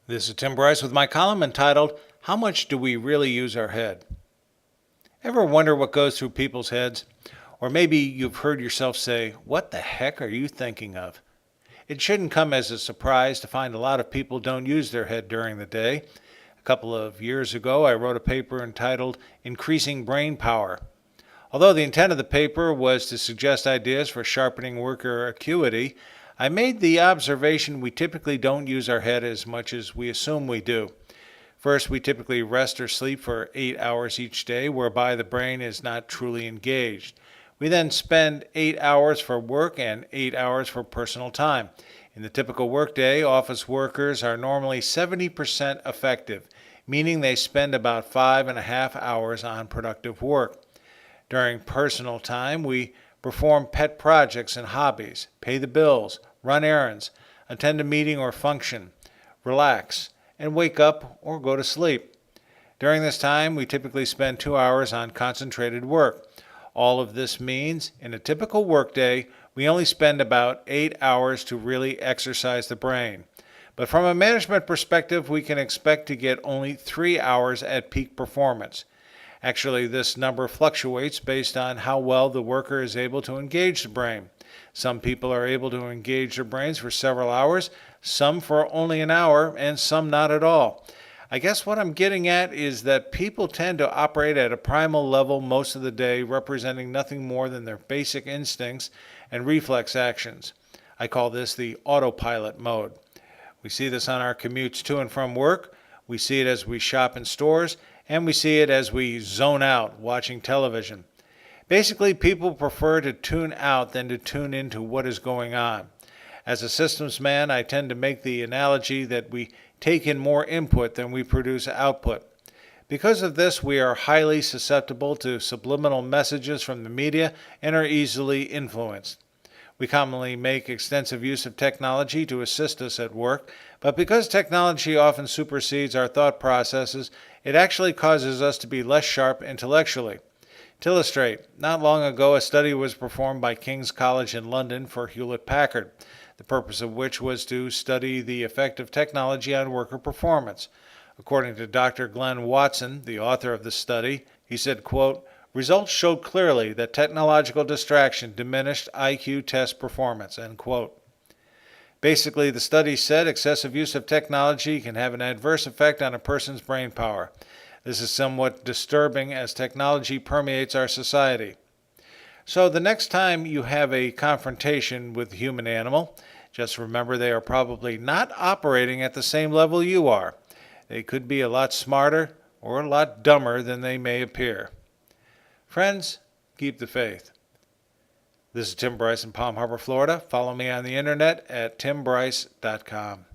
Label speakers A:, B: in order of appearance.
A: This is Tim Bryce with my column entitled, How Much Do We Really Use Our Head? Ever wonder what goes through people's heads? Or maybe you've heard yourself say, What the heck are you thinking of? It shouldn't come as a surprise to find a lot of people don't use their head during the day. A couple of years ago, I wrote a paper entitled, Increasing Brain Power. Although the intent of the paper was to suggest ideas for sharpening worker acuity, I made the observation we typically don't use our head as much as we assume we do. First, we typically rest or sleep for 8 hours each day, whereby the brain is not truly engaged. We then spend 8 hours for work and 8 hours for personal time. In the typical workday, office workers are normally 70% effective, meaning they spend about 5.5 hours on productive work. During personal time, we perform pet projects and hobbies, pay the bills, run errands, attend a meeting or function, relax, and wake up or go to sleep. During this time, we typically spend 2 hours on concentrated work. All of this means, in a typical workday, we only spend about 8 hours to really exercise the brain. But from a management perspective, we can expect to get only 3 hours at peak performance. Actually, this number fluctuates based on how well the worker is able to engage the brain. Some people are able to engage their brains for several hours, some for only an hour, and some not at all. I guess what I'm getting at is that people tend to operate at a primal level most of the day, representing nothing more than their basic instincts and reflex actions. I call this the autopilot mode. We see this on our commutes to and from work, we see it as we shop in stores, and we see it as we zone out watching television. Basically, people prefer to tune out than to tune into what is going on. As a systems man, I tend to make the analogy that we take in more input than we produce output. Because of this, we are highly susceptible to subliminal messages from the media and are easily influenced. We commonly make extensive use of technology to assist us at work, but because technology often supersedes our thought processes, it actually causes us to be less sharp intellectually. To illustrate, not long ago a study was performed by King's College in London for Hewlett-Packard, the purpose of which was to study the effect of technology on worker performance. According to Dr. Glenn Watson, the author of the study, he said, quote, Results showed clearly that technological distraction diminished IQ test performance, end quote. Basically, the study said excessive use of technology can have an adverse effect on a person's brain power. This is somewhat disturbing as technology permeates our society. So the next time you have a confrontation with a human animal, just remember they are probably not operating at the same level you are. They could be a lot smarter or a lot dumber than they may appear. Friends, keep the faith. This is Tim Bryce in Palm Harbor, Florida. Follow me on the internet at timbryce.com.